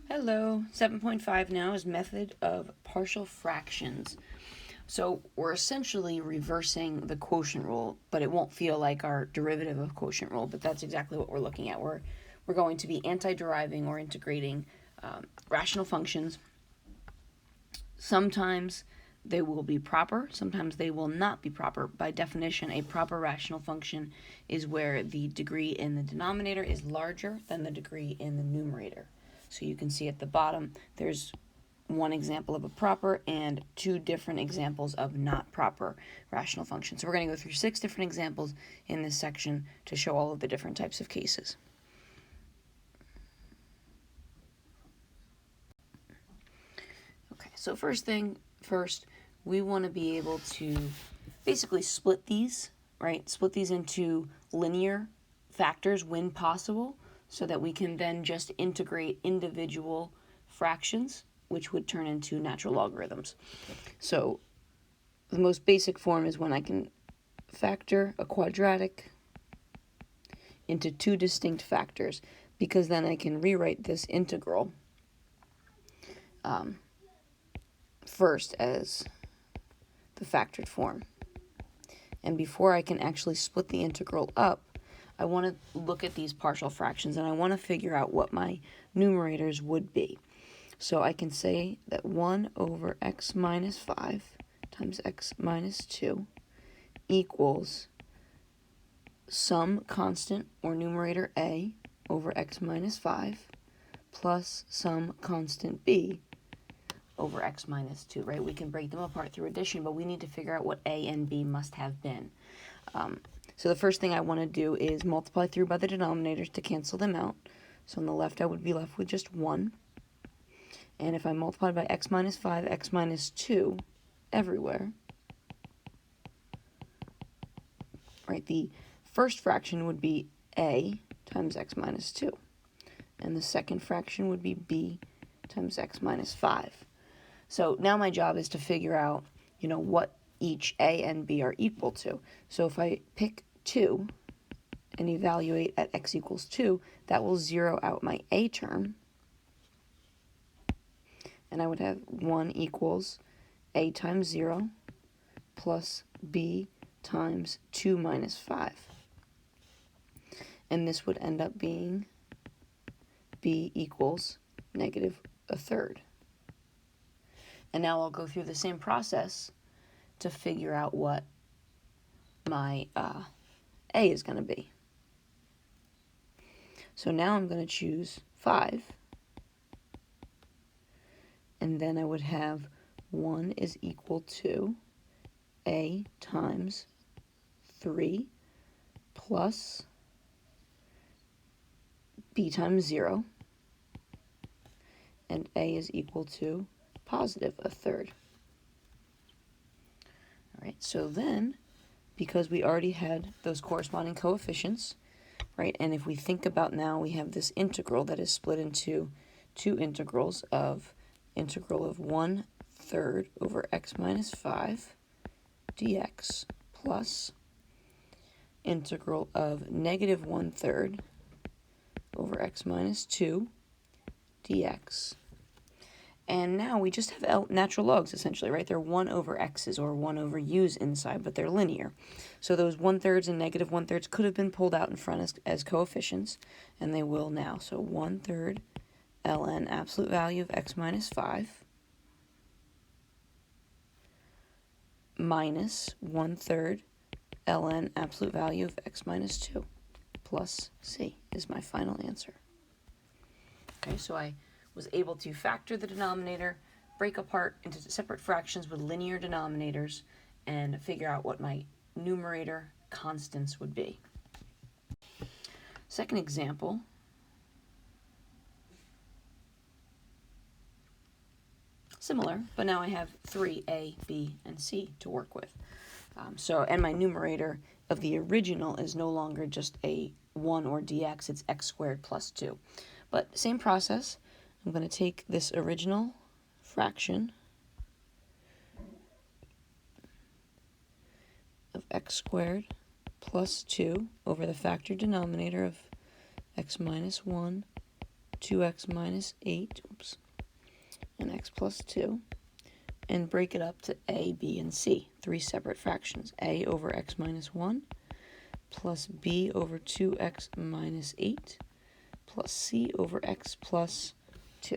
Hello, 7.5 now is method of partial fractions. So we're essentially reversing the quotient rule, but it won't feel like our derivative of quotient rule, but that's exactly what we're looking at. We're going to be anti-deriving or integrating rational functions. Sometimes they will be proper, sometimes they will not be proper. By definition, a proper rational function is where the degree in the denominator is larger than the degree in the numerator. So you can see at the bottom, there's one example of a proper and two different examples of not proper rational functions. So we're going to go through 6 different examples in this section to show all of the different types of cases. Okay, so first, we want to be able to basically split these, right? Split these into linear factors when possible, so that we can then just integrate individual fractions, which would turn into natural logarithms. So the most basic form is when I can factor a quadratic into 2 distinct factors, because then I can rewrite this integral first as the factored form. And before I can actually split the integral up, I want to look at these partial fractions and I want to figure out what my numerators would be. So I can say that 1 over x minus 5 times x minus 2 equals some constant, or numerator a, over x minus 5 plus some constant b over x minus 2, right? We can break them apart through addition, but we need to figure out what a and b must have been. So the first thing I want to do is multiply through by the denominators to cancel them out. So on the left, I would be left with just 1. And if I multiply by x minus 5, x minus 2 everywhere, right, the first fraction would be a times x minus 2. And the second fraction would be b times x minus 5. So now my job is to figure out, what each a and b are equal to. So if I pick 2 and evaluate at x equals 2, that will zero out my a term. And I would have 1 equals a times 0 plus b times 2 minus 5. And this would end up being b equals negative a third. And now I'll go through the same process to figure out what my a is going to be. So now I'm going to choose 5. And then I would have 1 is equal to a times 3 plus b times 0. And a is equal to positive a third. All right, so then, because we already had those corresponding coefficients, right, and if we think about now, we have this integral that is split into 2 integrals of integral of 1/3 over x minus 5 dx plus integral of negative 1/3 over x minus 2 dx. And now we just have natural logs, essentially, right? They're 1 over x's or 1 over u's inside, but they're linear. So those 1/3 and negative 1/3 could have been pulled out in front as coefficients, and they will now. So 1/3 ln absolute value of x minus 5 minus 1/3 ln absolute value of x minus 2 plus c is my final answer. Okay, so I was able to factor the denominator, break apart into separate fractions with linear denominators, and figure out what my numerator constants would be. Second example, similar, but now I have 3a, b, and c to work with. And my numerator of the original is no longer just a 1 or dx, it's x squared plus 2. But same process. I'm going to take this original fraction of x squared plus 2 over the factored denominator of x minus 1 2x minus 8, and x plus 2, and break it up to a, b, and c, 3 separate fractions. A over x minus 1 plus b over 2x minus 8 plus c over x plus 2.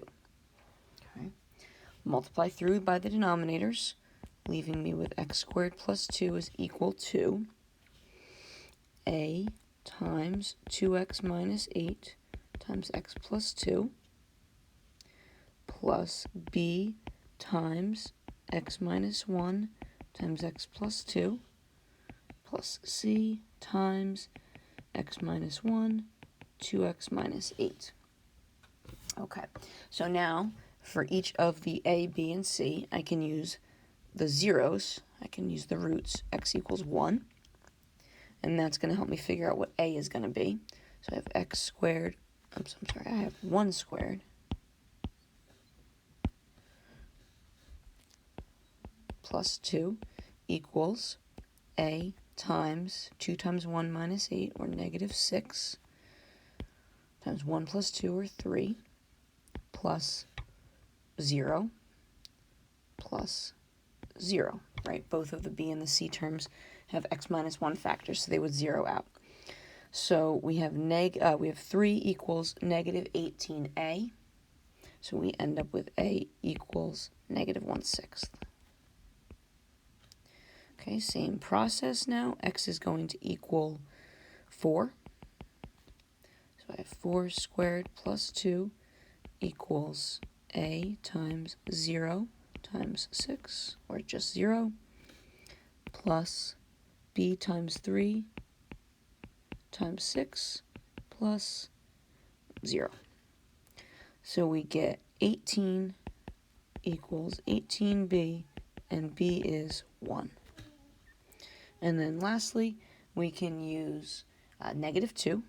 Okay. Multiply through by the denominators, leaving me with x squared plus 2 is equal to a times 2x minus 8 times x plus 2 plus b times x minus 1 times x plus 2 plus c times x minus 1, 2x minus 8. Okay, so now for each of the a, b, and c, I can use the zeros. I can use the roots. X equals 1, and that's going to help me figure out what a is going to be. So I have x squared, I have 1 squared plus 2 equals a times 2 times 1 minus 8, or negative 6, times 1 plus 2, or 3, plus 0, plus 0, right? Both of the b and the c terms have x minus 1 factors, so they would zero out. So we have 3 equals negative 18a, so we end up with a equals negative 1/6. Okay, same process now. X is going to equal 4. So I have 4 squared plus 2 equals a times 0 times 6, or just 0, plus b times 3 times 6 plus 0. So we get 18 equals 18b, and b is 1. And then lastly, we can use negative 2.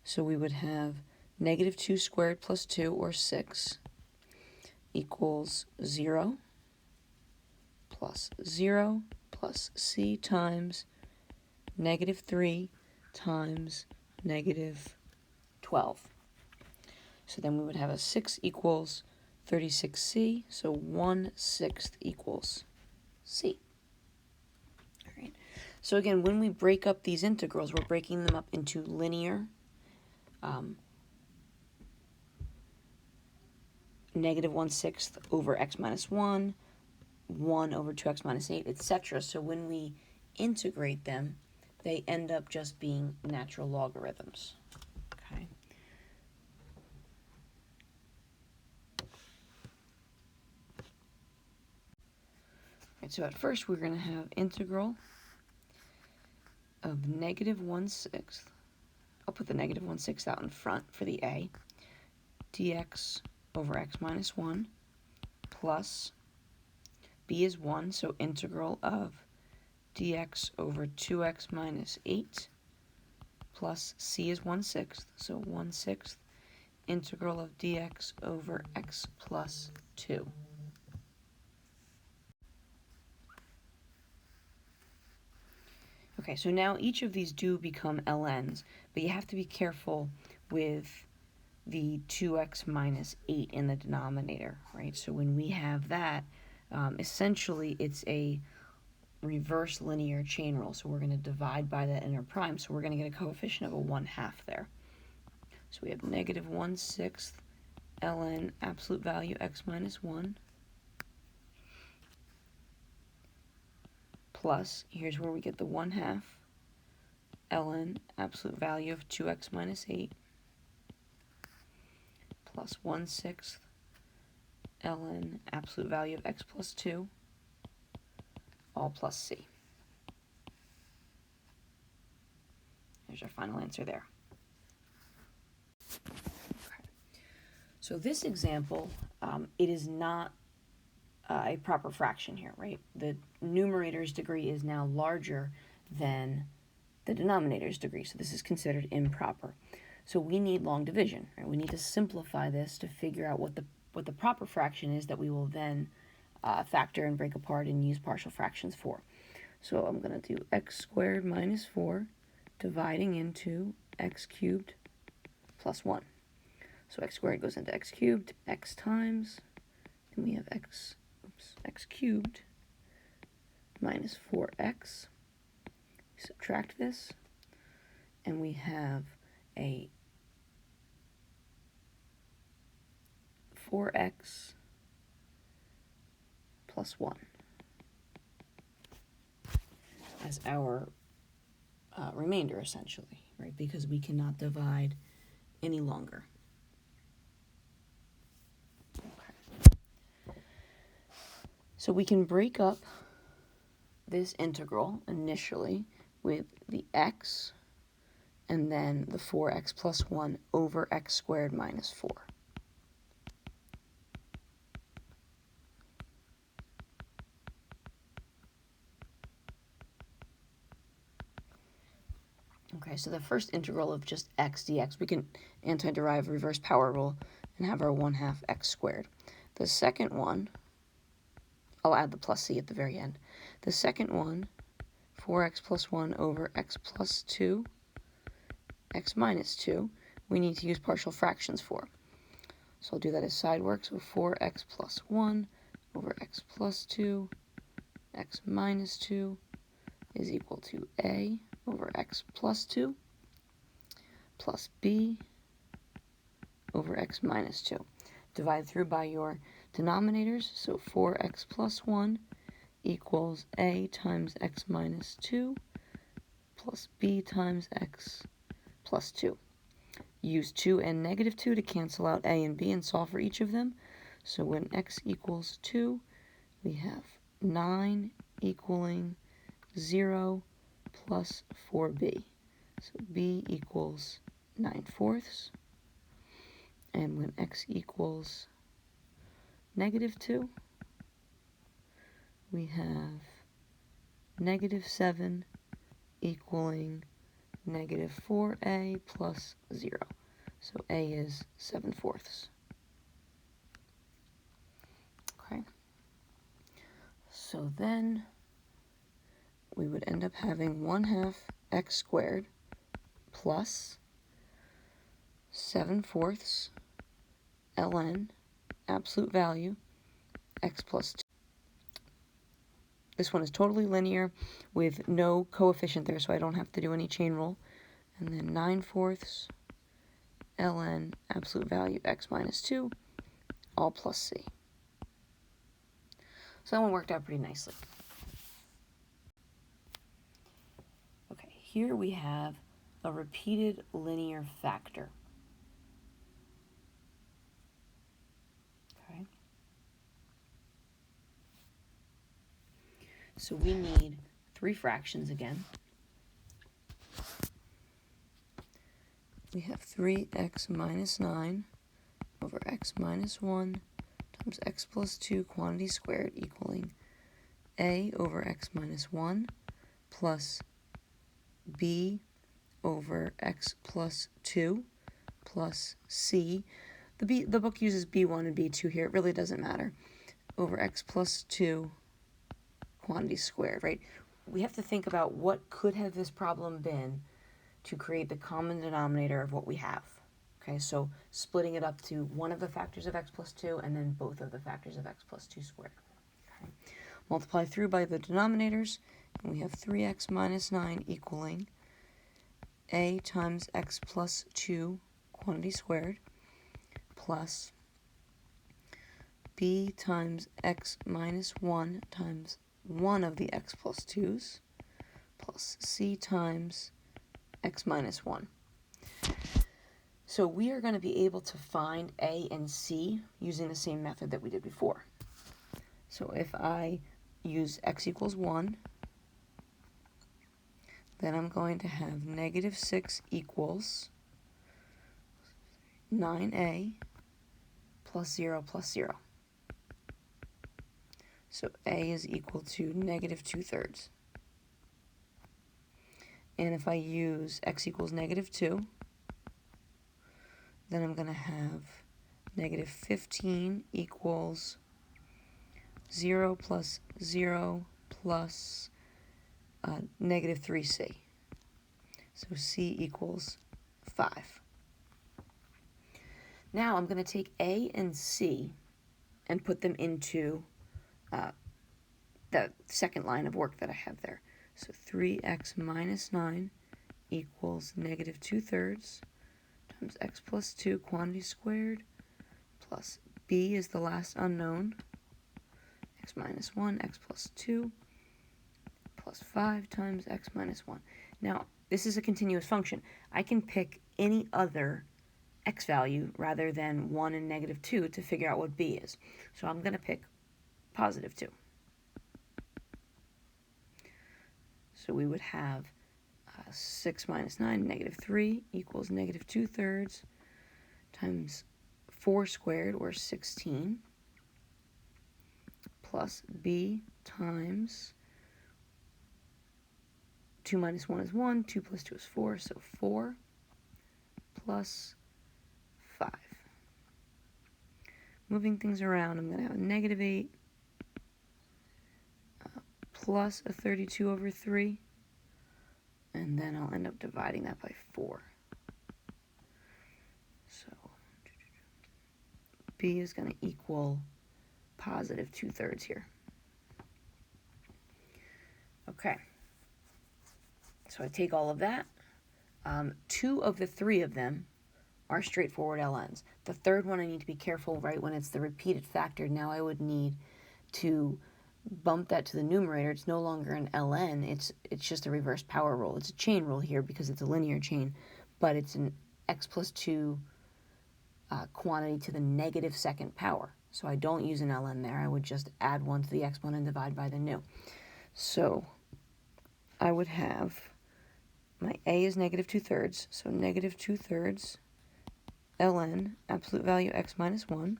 So we would have negative 2 squared plus 2, or 6, equals 0 plus 0 plus c times negative 3 times negative 12. So then we would have a 6 equals 36c, so 1/6 equals c. All right. So again, when we break up these integrals, we're breaking them up into linear, negative 1/6 over x minus 1, 1 over 2x minus 8, etc. So when we integrate them, they end up just being natural logarithms. Okay. Right, so at first we're going to have integral of negative 1/6. I'll put the negative 1/6 out in front for the a, dx over x minus 1 plus b is 1, so integral of dx over 2x minus 8 plus c is 1/6, so 1/6 integral of dx over x plus 2. Okay, so now each of these do become ln's, but you have to be careful with the 2x minus 8 in the denominator, right? So when we have that, essentially it's a reverse linear chain rule. So we're going to divide by that inner prime, so we're going to get a coefficient of a 1/2 there. So we have negative 1/6 ln absolute value x minus 1 plus, here's where we get the 1/2 ln absolute value of 2x minus 8 plus 1/6 ln absolute value of x plus 2, all plus c. There's our final answer there. Okay. So this example, it is not a proper fraction here, right? The numerator's degree is now larger than the denominator's degree, so this is considered improper. So we need long division, right? We need to simplify this to figure out what the proper fraction is that we will then factor and break apart and use partial fractions for. So I'm going to do x squared minus 4 dividing into x cubed plus 1. So x squared goes into x cubed, x times, and we have x cubed minus 4x. Subtract this, and we have a 4x plus 1 as our remainder, essentially, right? Because we cannot divide any longer. Okay. So we can break up this integral initially with the x and then the 4x plus 1 over x squared minus 4. Okay, so the first integral of just x dx, we can antiderive reverse power rule and have our 1/2 x squared. The second one, I'll add the plus c at the very end. The second one, 4x plus 1 over x plus 2, x minus 2, we need to use partial fractions for. So I'll do that as side work. So 4x plus 1 over x plus 2, x minus 2 is equal to a over x plus 2 plus b over x minus 2. Divide through by your denominators. So 4x plus 1 equals a times x minus 2 plus b times x plus 2. Use 2 and negative 2 to cancel out a and b and solve for each of them. So when x equals 2, we have 9 equaling 0 plus 4b. So b equals 9/4. And when x equals negative 2, we have negative 7 equaling negative 4a plus 0. So a is 7/4. Okay. So then we would end up having 1/2 x squared plus 7/4 ln absolute value x plus 2. This one is totally linear with no coefficient there, so I don't have to do any chain rule. And then 9/4 ln absolute value x minus 2, all plus c. So that one worked out pretty nicely. Okay, here we have a repeated linear factor. Okay. So we need 3 fractions again. We have 3x minus 9 over x minus 1 times x plus 2 quantity squared equaling a over x minus 1 plus b over x plus 2 plus c. The book uses b1 and b2 here. It really doesn't matter. Over x plus 2 quantity squared, right? We have to think about what could have this problem been to create the common denominator of what we have. Okay, so splitting it up to one of the factors of x plus 2 and then both of the factors of x plus 2 squared. Okay. Multiply through by the denominators, and we have 3x minus 9 equaling a times x plus 2 quantity squared plus b times x minus 1 times 1 of the x plus 2's plus c times x minus 1. So we are going to be able to find a and c using the same method that we did before. So if I use x equals 1, then I'm going to have negative 6 equals 9a plus 0 plus 0. So a is equal to negative 2/3. And if I use x equals negative 2, then I'm going to have negative 15 equals 0 plus 0 plus negative 3c. So c equals 5. Now I'm going to take A and C and put them into the second line of work that I have there. So 3x minus 9 equals negative 2/3 times x plus 2 quantity squared plus b is the last unknown, x minus 1, x plus 2, plus 5 times x minus 1. Now, this is a continuous function. I can pick any other x value rather than 1 and negative 2 to figure out what b is. So I'm going to pick positive 2. So we would have 6 minus 9, negative 3, equals negative 2/3 times 4 squared, or 16, plus b times 2 minus 1 is 1, 2 plus 2 is 4, so 4 plus 5. Moving things around, I'm going to have a negative 8 plus a 32/3, and then I'll end up dividing that by 4. So b is going to equal positive 2/3 here. Okay, so I take all of that. 2 of the 3 of them are straightforward ln's. The third one I need to be careful, right, when it's the repeated factor. Now I would need to bump that to the numerator. It's no longer an ln, it's just a reverse power rule. It's a chain rule here because it's a linear chain, but it's an x plus 2 quantity to the negative second power. So I don't use an ln there. I would just add 1 to the exponent and divide by the nu. So I would have my a is negative 2/3, so negative 2/3 ln absolute value x minus 1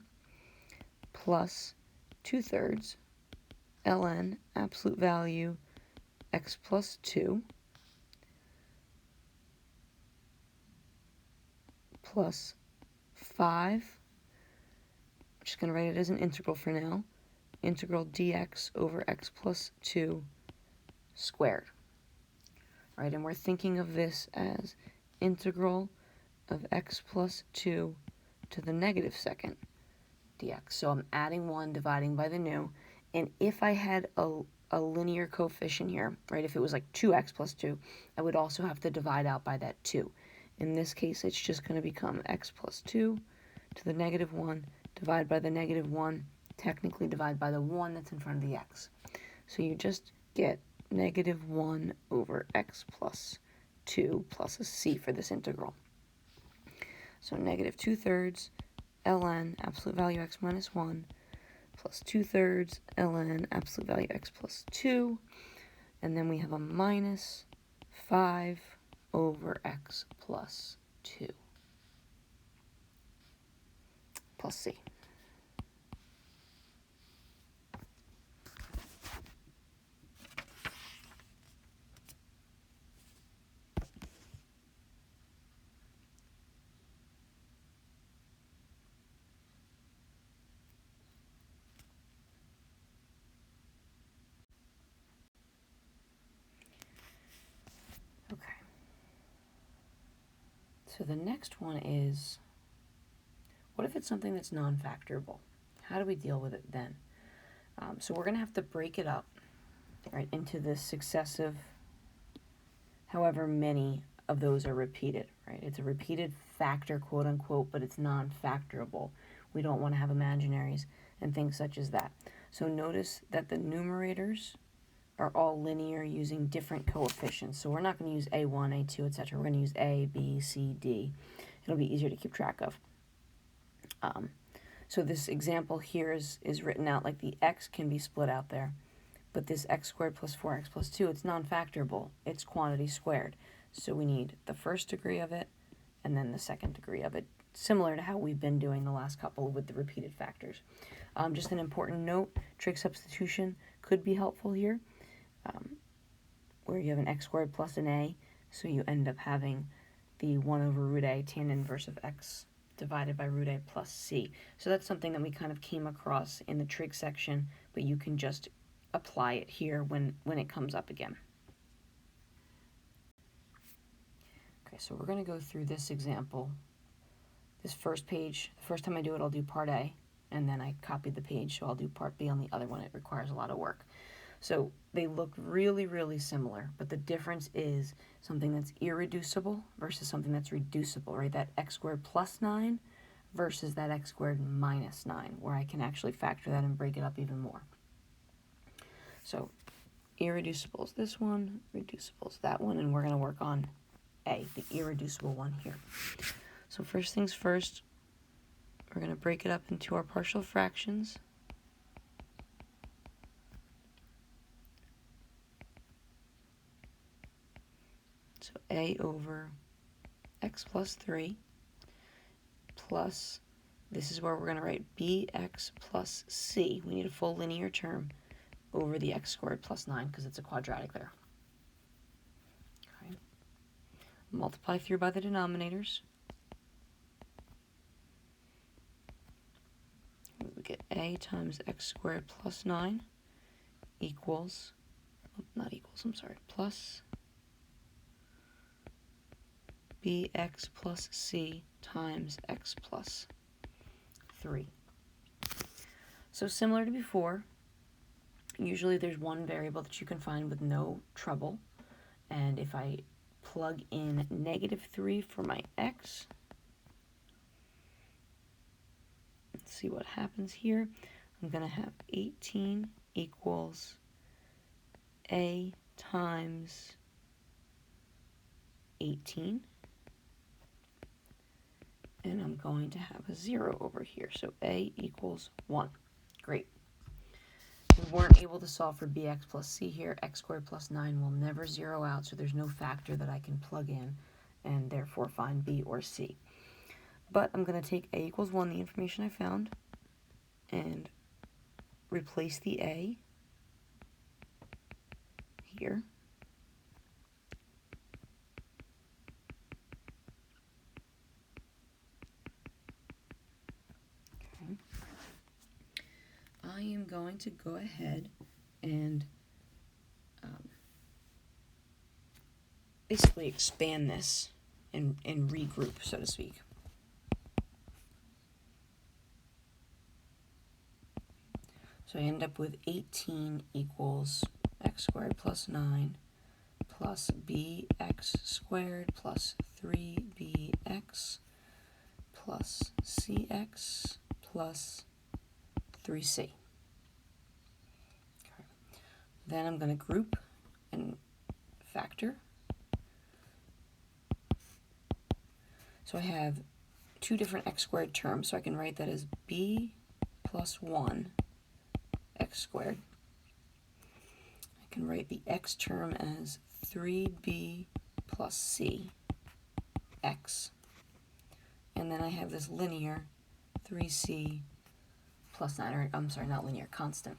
plus 2/3 ln absolute value x plus 2 plus 5, I'm just going to write it as an integral for now, integral dx over x plus 2 squared. All right, and we're thinking of this as integral of x plus 2 to the negative second dx. So I'm adding 1, dividing by the nu, and if I had a linear coefficient here, right, if it was like 2x plus 2, I would also have to divide out by that 2. In this case, it's just going to become x plus 2 to the negative 1, divide by the negative 1, technically divide by the 1 that's in front of the x. So you just get negative 1 over x plus 2 plus a c for this integral. So negative 2/3 ln absolute value x minus 1 plus 2/3 ln absolute value x plus 2, and then we have a minus 5 over x plus 2 plus c. Okay. So the next one is, what if it's something that's non-factorable? How do we deal with it then? So we're going to have to break it up, right, into the successive, however many of those are repeated, right? It's a repeated factor, quote unquote, but it's non-factorable. We don't want to have imaginaries and things such as that. So notice that the numerators are all linear using different coefficients. So we're not going to use a1, a2, etc. We're going to use a, b, c, d. It'll be easier to keep track of. So this example here is written out like the x can be split out there, but this x squared plus 4x plus 2, it's non-factorable. It's quantity squared. So we need the first degree of it and then the second degree of it, similar to how we've been doing the last couple with the repeated factors. Just an important note, trig substitution could be helpful here, where you have an x squared plus an a, so you end up having the 1 over root a tan inverse of x divided by root a plus c. So that's something that we kind of came across in the trig section, but you can just apply it here when it comes up again. Okay, so we're going to go through this example this first page, the first time I do it, I'll do part A, and then I copied the page, so I'll do part B on the other one. It requires a lot of work. So they look really, really similar, but the difference is something that's irreducible versus something that's reducible, right? That x squared plus 9 versus that x squared minus 9, where I can actually factor that and break it up even more. So irreducible is this one, reducible is that one, and we're going to work on A, the irreducible one here. So first things first, we're going to break it up into our partial fractions. So A over x plus 3 plus, this is where we're going to write bx plus c. We need a full linear term over the x squared plus 9 because it's a quadratic there. Okay. Multiply through by the denominators. We get a times x squared plus 9 equals, plus bx plus c times x plus 3. So similar to before, usually there's one variable that you can find with no trouble, and if I plug in -3 for my x, let's see what happens here. I'm going to have 18 equals a times 18, and I'm going to have a 0 over here, so a equals 1. Great. We weren't able to solve for bx plus c here. X squared plus 9 will never zero out, so there's no factor that I can plug in and therefore find b or c. But I'm going to take a equals 1, the information I found, and replace the a here. Okay. I am going to go ahead and basically expand this and regroup, so to speak. So I end up with 18 equals x squared plus 9 plus bx squared plus 3bx plus cx plus 3c. Okay. Then I'm going to group and factor. So I have two different x squared terms, so I can write that as b plus 1 x squared. I can write the x term as 3b plus c x. And then I have this linear 3c plus 9, or I'm sorry, not linear, constant.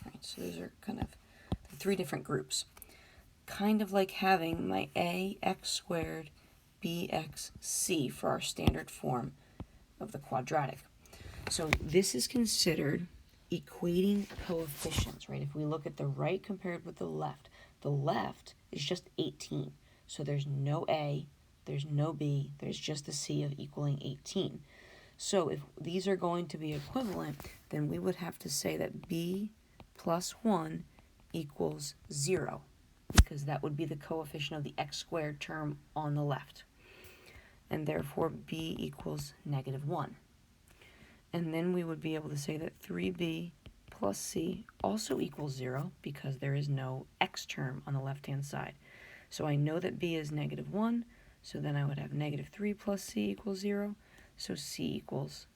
All right, so those are kind of the three different groups. Kind of like having my a x squared bx c for our standard form of the quadratic. So this is considered equating coefficients, right? If we look at the right compared with the left is just 18. So there's no a, there's no b, there's just a c of equaling 18. So if these are going to be equivalent, then we would have to say that b plus 1 equals 0, because that would be the coefficient of the x squared term on the left. And therefore b equals -1. And then we would be able to say that 3b plus c also equals 0 because there is no x term on the left-hand side. So I know that b is -1, so then I would have -3 plus c equals 0, so c equals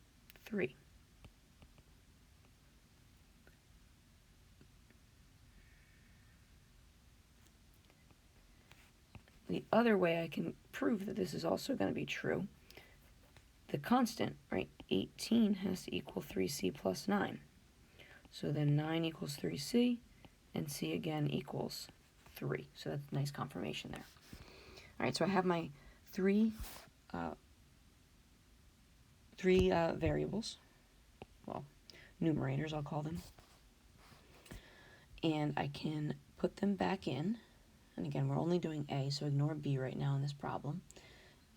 3. The other way I can prove that this is also going to be true, the constant, right, 18 has to equal 3c plus 9. So then 9 equals 3c, and c again equals 3. So that's a nice confirmation there. All right, so I have my three variables, well, numerators I'll call them, and I can put them back in. And again, we're only doing a, so ignore b right now in this problem.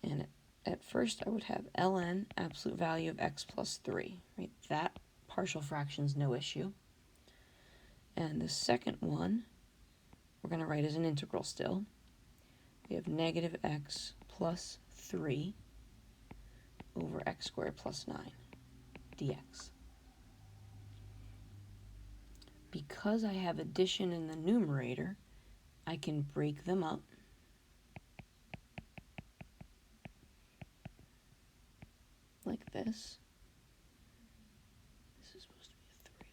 And at first I would have ln absolute value of x plus 3, right? That partial fraction's no issue. And the second one, we're going to write as an integral still. We have negative x plus 3 over x squared plus 9 dx. Because I have addition in the numerator, I can break them up. Like this. This is supposed to be a 3.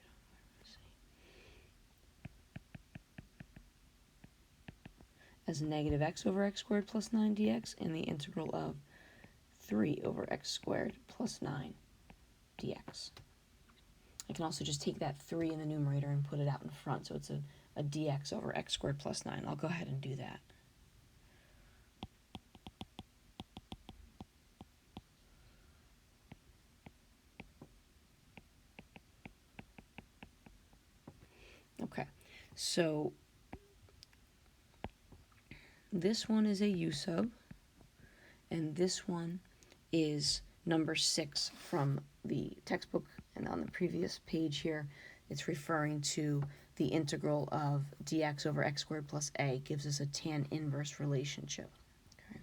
As negative x over x squared plus 9 dx, and the integral of 3 over x squared plus 9 dx. I can also just take that 3 in the numerator and put it out in front, so it's a dx over x squared plus 9. I'll go ahead and do that. Okay, so this one is a u sub, and this one is number 6 from the textbook, and on the previous page here, it's referring to the integral of dx over x squared plus a gives us a tan inverse relationship. Okay.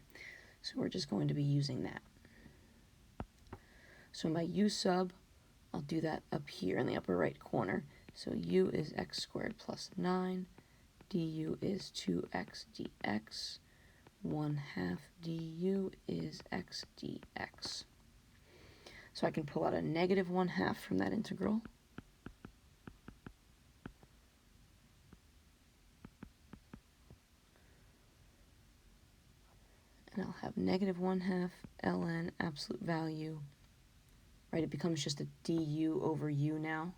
So we're just going to be using that. So my u sub, I'll do that up here in the upper right corner. So u is x squared plus 9, du is 2x dx, 1/2 du is x dx. So I can pull out a negative 1/2 from that integral. And I'll have negative 1/2 ln absolute value, right? It becomes just a du over u now,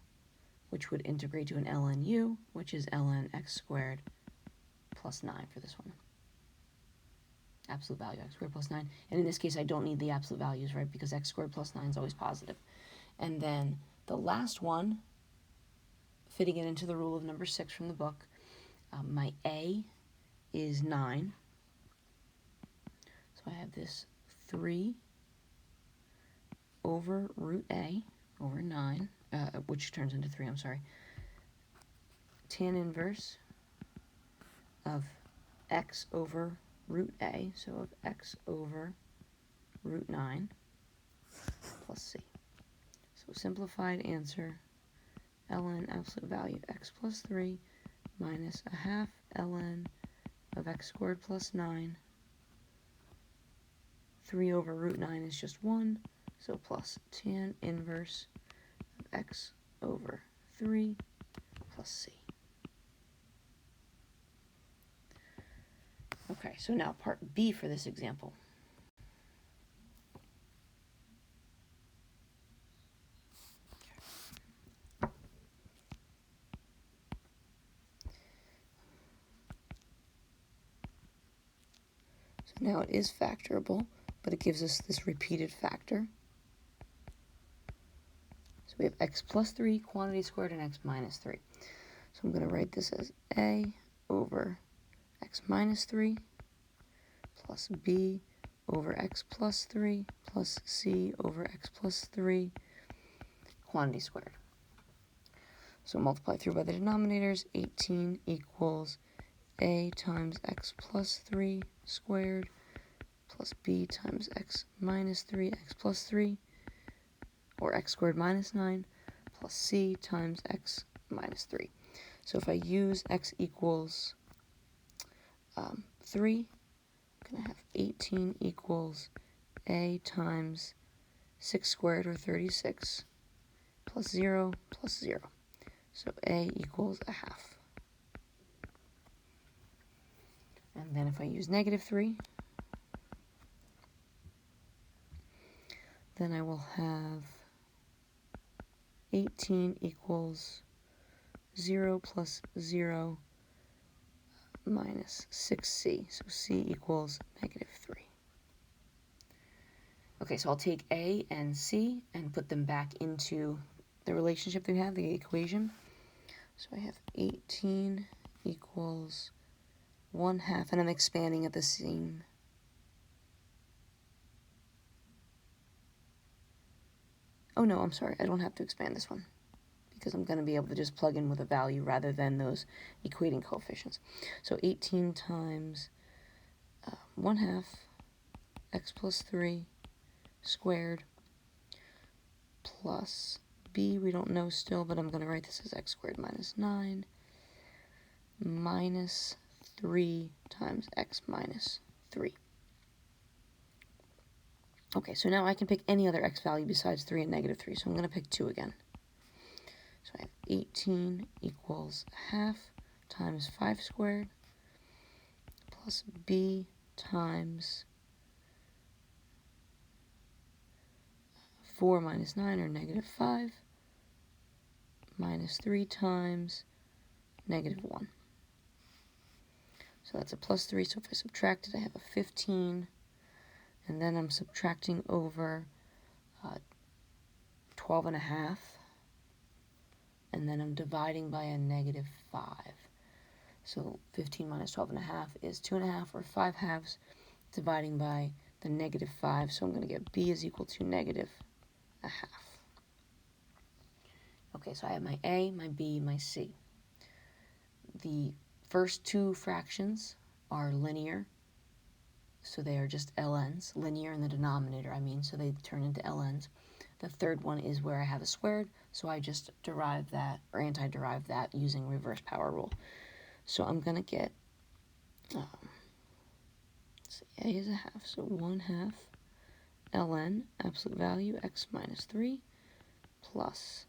which would integrate to an ln u, which is ln x squared plus 9 for this one. Absolute value x squared plus 9. And in this case, I don't need the absolute values, right? Because x squared plus 9 is always positive. And then the last one, fitting it into the rule of number 6 from the book, my a is 9. So I have this 3 over root a over 9, which turns into 3, I'm sorry. Tan inverse of x over root a, so of x over root 9 plus c. So simplified answer, ln absolute value x plus 3 minus 1/2 ln of x squared plus 9. 3 over root 9 is just 1, so plus tan inverse of x over 3 plus c. Okay, so now part B for this example. So now it is factorable, but it gives us this repeated factor. So we have x plus 3, quantity squared, and x minus 3. So I'm going to write this as a over x minus 3 plus b over x plus 3 plus c over x plus 3, quantity squared. So multiply through by the denominators, 18 equals a times x plus 3 squared plus b times x minus 3, x plus 3, or x squared minus 9, plus c times x minus 3. So if I use x equals 3, I'm going to have 18 equals a times 6 squared, or 36, plus 0 plus 0. So a equals 1/2. And then if I use negative 3, then I will have 18 equals 0 plus 0 minus 6c. So c equals negative 3. Okay, so I'll take a and c and put them back into the relationship they have, the equation. So I have 18 equals 1/2, and I'm expanding at the seam. Oh no, I'm sorry, I don't have to expand this one because I'm going to be able to just plug in with a value rather than those equating coefficients. So 18 times 1/2 x plus 3 squared plus b, we don't know still, but I'm going to write this as x squared minus 9 minus 3 times x minus 3. Okay, so now I can pick any other x value besides 3 and negative 3, so I'm going to pick 2 again. So I have 18 equals 1/2 times 5 squared plus b times 4 minus 9, or negative 5, minus 3 times negative 1. So that's a plus 3, so if I subtract it, I have a 15, and then I'm subtracting over 12.5, and then I'm dividing by a negative 5. So 15 minus 12.5 is 2.5, or 5/2, dividing by the negative 5, so I'm going to get b is equal to negative 1/2. Okay, so I have my a, my b, my c. The first two fractions are linear, so they are just ln's, linear in the denominator, so they turn into ln's. The third one is where I have a squared, so I just derive that, or anti-derive that, using reverse power rule. So I'm going to get, a is 1/2, so 1/2 ln, absolute value, x minus 3, plus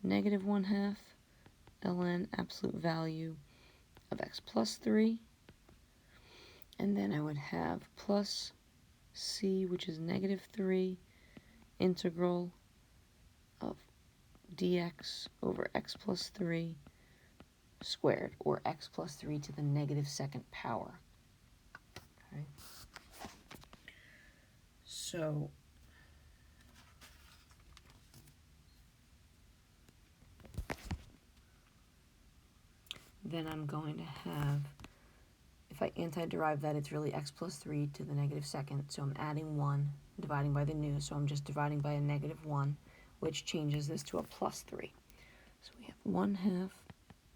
negative 1/2 ln, absolute value of x plus 3, and then I would have plus c, which is negative 3, integral of dx over x plus 3 squared, or x plus 3 to the negative second power. Okay. So then I'm going to have, if I anti-derive that, it's really x plus 3 to the negative second, so I'm adding 1, dividing by the new, so I'm just dividing by a negative 1, which changes this to a plus 3. So we have 1/2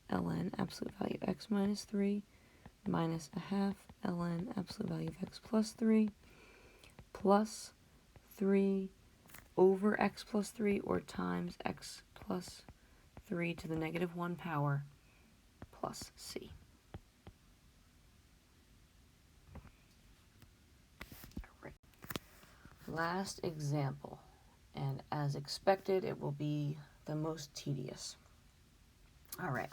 ln, absolute value of x minus 3, minus 1/2 ln, absolute value of x plus 3, plus 3 over x plus 3, or times x plus 3 to the negative 1 power, plus c. All right. Last example, and as expected, it will be the most tedious. All right.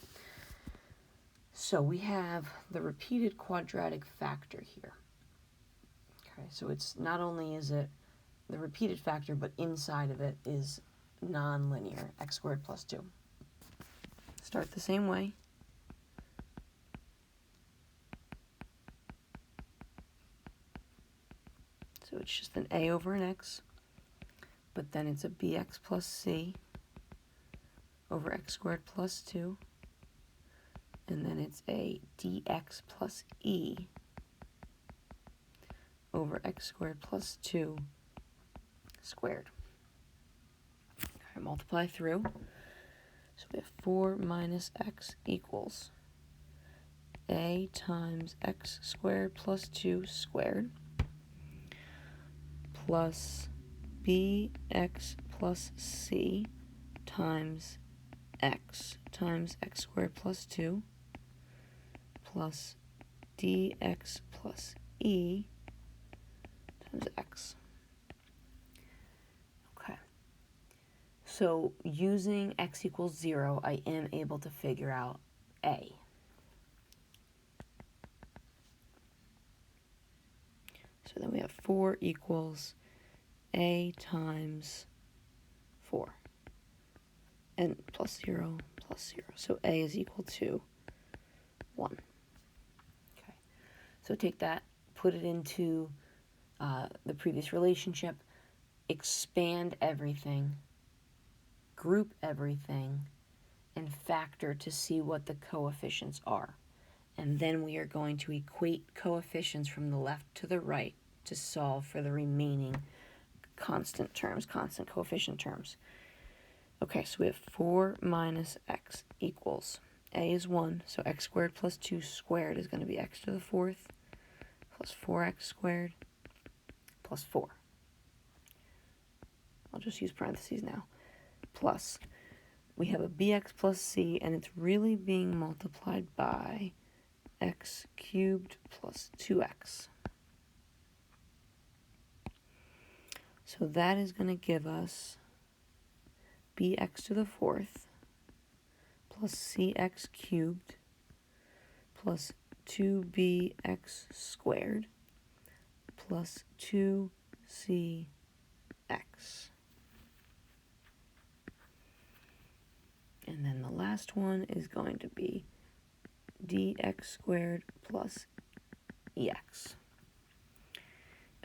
So we have the repeated quadratic factor here. Okay, so it's not only is it the repeated factor, but inside of it is nonlinear, x squared plus 2. Start the same way. So it's just an a over an x, but then it's a bx plus c over x squared plus 2, and then it's a dx plus e over x squared plus 2 squared. Okay, multiply through. So we have 4 minus x equals a times x squared plus 2 squared, plus bx plus c times x squared plus 2, plus dx plus e times x. Okay. So using x equals 0, I am able to figure out a. So then we have 4 equals a times 4, and plus 0 plus 0. So a is equal to 1. Okay. So take that, put it into the previous relationship, expand everything, group everything, and factor to see what the coefficients are. And then we are going to equate coefficients from the left to the right to solve for the remaining constant terms, constant coefficient terms. Okay, so we have 4 minus x equals, a is 1, so x squared plus 2 squared is going to be x to the 4th plus 4x squared plus 4. I'll just use parentheses now. Plus, we have a bx plus c, and it's really being multiplied by x cubed plus 2x. So that is going to give us bx to the 4th plus cx cubed plus 2bx squared plus 2cx. And then the last one is going to be dx squared plus ex.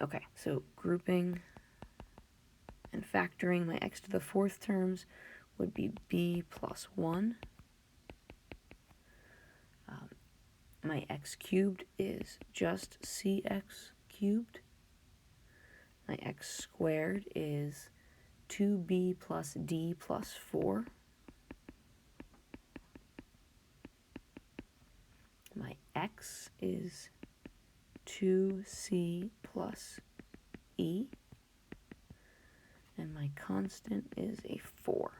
Okay, so grouping and factoring my x to the 4th terms would be b plus 1. My x cubed is just cx cubed. My x squared is 2b plus d plus 4. My x is 2c plus e. And my constant is a 4.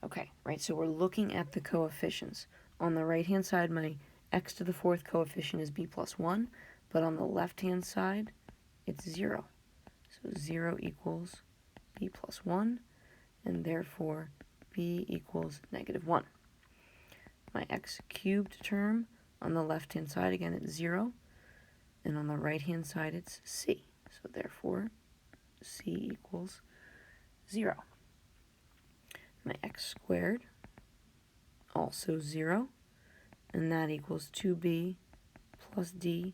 Okay, right, so we're looking at the coefficients. On the right-hand side, my x to the 4th coefficient is b plus 1, but on the left-hand side, it's 0. So 0 equals b plus 1, and therefore b equals negative 1. My x cubed term on the left-hand side, again, it's 0, and on the right-hand side, it's c. So therefore, c equals 0. My x squared, also 0, and that equals 2b plus d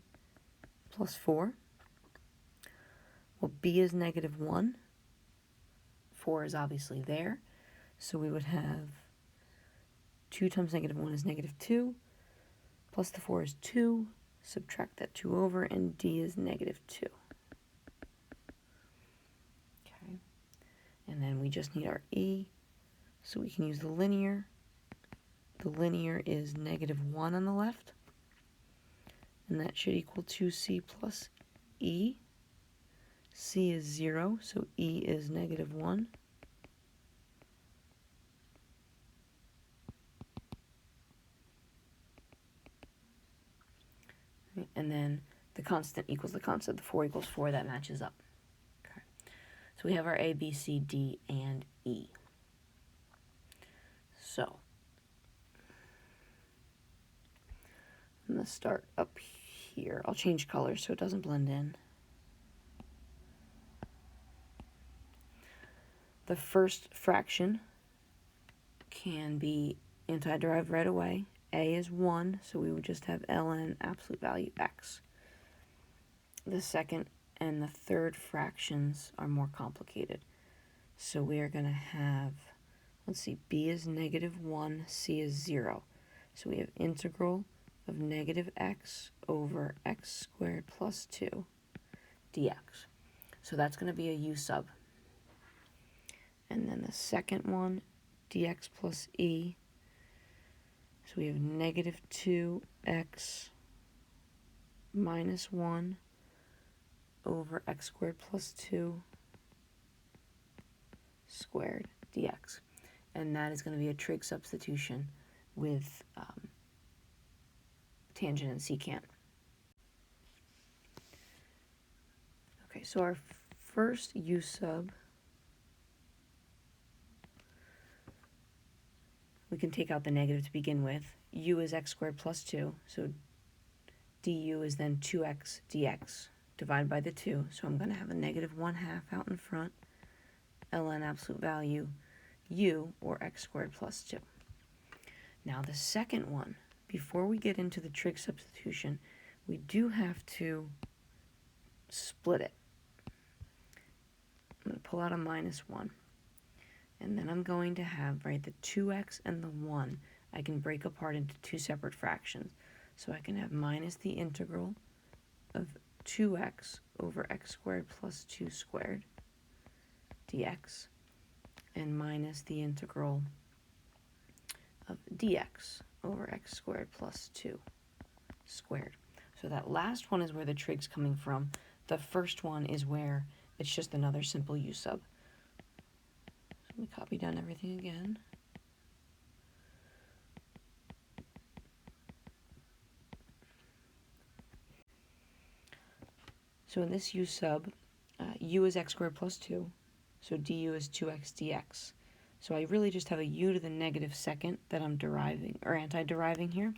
plus 4. Well, b is negative 1. 4 is obviously there, so we would have 2 times negative 1 is negative 2, plus the 4 is 2, subtract that 2 over, and d is negative 2. Okay, and then we just need our e, so we can use the linear. The linear is negative 1 on the left, and that should equal 2c plus e. c is 0, so e is negative 1. And then the constant equals the constant. The 4 equals 4. That matches up. Okay. So we have our A, B, C, D, and E. So I'm going to start up here. I'll change colors so it doesn't blend in. The first fraction can be anti-derived right away. A is 1, so we would just have ln absolute value x. The second and the third fractions are more complicated. So we are going to have, let's see, b is negative 1, c is 0. So we have integral of negative x over x squared plus 2 dx. So that's going to be a u sub. And then the second one, dx plus e. So we have negative 2x minus 1 over x squared plus 2 squared dx. And that is going to be a trig substitution with tangent and secant. Okay, so our first u sub, we can take out the negative to begin with. U is x squared plus 2, so du is then 2x dx. Divide by the 2, so I'm going to have a negative 1/2 out in front, ln absolute value u, or x squared plus 2. Now the second one, before we get into the trig substitution, we do have to split it. I'm going to pull out a minus 1. And then I'm going to have, right, the 2x and the 1, I can break apart into two separate fractions. So I can have minus the integral of 2x over x squared plus 2 squared dx, and minus the integral of dx over x squared plus 2 squared. So that last one is where the trig's coming from. The first one is where it's just another simple u sub. So let me copy down everything again. So in this u sub, u is x squared plus 2, so du is 2x dx. So I really just have a u to the negative second that I'm deriving, or anti-deriving here.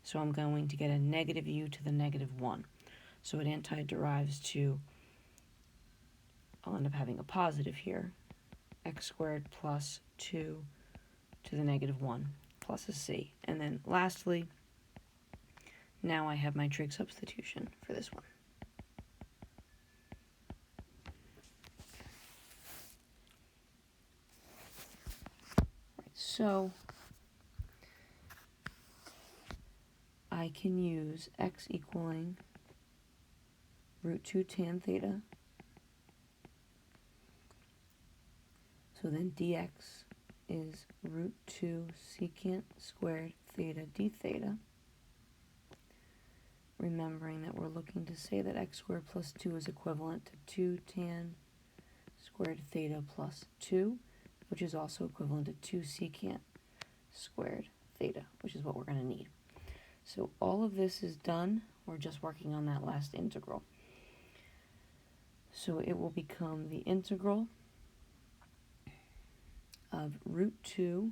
So I'm going to get a negative u to the negative 1. So it anti-derives to, I'll end up having a positive here, x squared plus 2 to the negative 1 plus a c. And then lastly, now I have my trig substitution for this one. So I can use x equaling root 2 tan theta. So then dx is root 2 secant squared theta d theta. Remembering that we're looking to say that x squared plus 2 is equivalent to 2 tan squared theta plus 2, which is also equivalent to 2 secant squared theta, which is what we're going to need. So all of this is done. We're just working on that last integral. So it will become the integral of root 2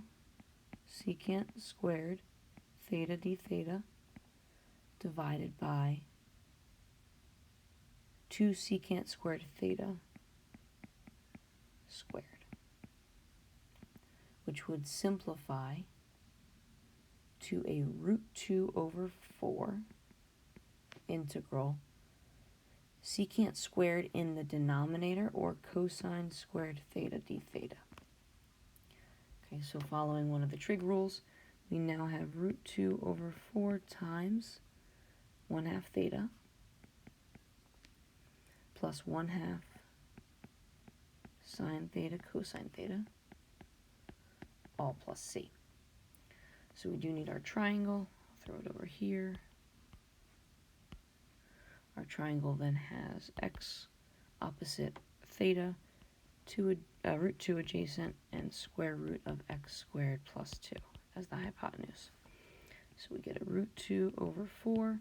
secant squared theta d theta divided by 2 secant squared theta squared, which would simplify to a root 2 over 4 integral secant squared in the denominator, or cosine squared theta d theta. Okay, so following one of the trig rules, we now have root 2 over 4 times 1/2 theta plus 1/2 sine theta cosine theta, all plus c. So we do need our triangle. I'll throw it over here. Our triangle then has x opposite theta, root 2 adjacent, and square root of x squared plus 2 as the hypotenuse. So we get a root 2 over 4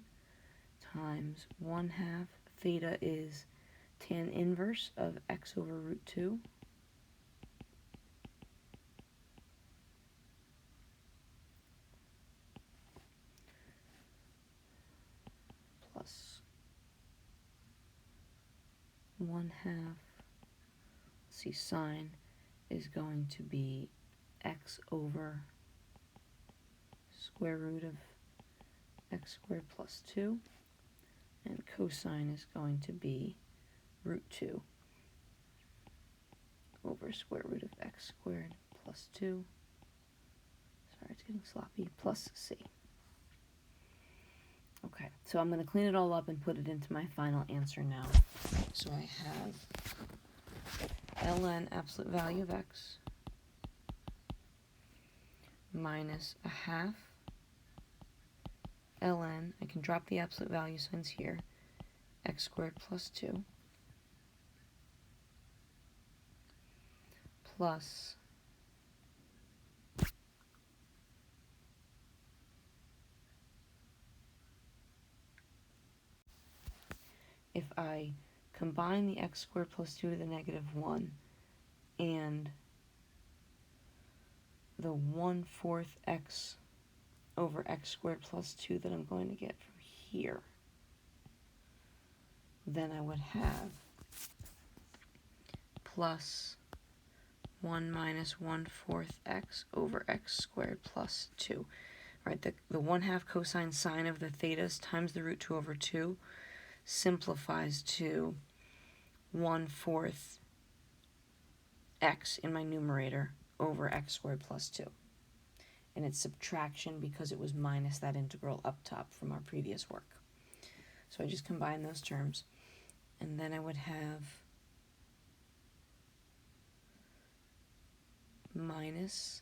times 1/2. Theta is tan inverse of x over root 2. Plus 1/2, let's see, sine is going to be x over square root of x squared plus 2, and cosine is going to be root 2 over square root of x squared plus 2, sorry, it's getting sloppy, plus c. Okay, so I'm going to clean it all up and put it into my final answer now. So I have ln absolute value of x minus 1/2 ln, I can drop the absolute value signs here, x squared plus 2, plus if I combine the x squared plus 2 to the negative 1 and the 1/4 x over x squared plus 2 that I'm going to get from here, then I would have plus 1 minus 1/4 x over x squared plus 2. Right, the 1/2 cosine sine of the thetas times the root 2 over 2 simplifies to 1/4 x in my numerator over x squared plus 2. And it's subtraction because it was minus that integral up top from our previous work. So I just combine those terms. And then I would have minus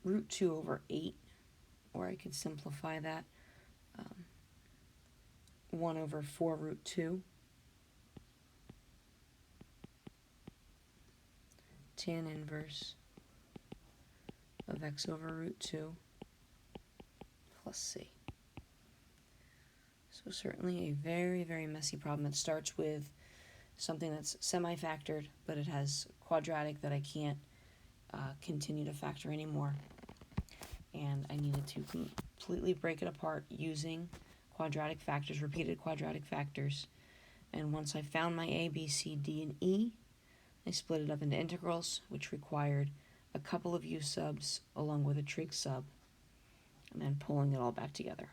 root 2 over 8, or I could simplify that, 1 over 4 root 2, tan inverse of x over root 2 plus c. So certainly a very, very messy problem. It starts with something that's semi-factored, but it has quadratic that I can't continue to factor anymore. And I needed to completely break it apart using quadratic factors, repeated quadratic factors. And once I found my a, b, c, d, and e, I split it up into integrals, which required a couple of u subs along with a trig sub, and then pulling it all back together.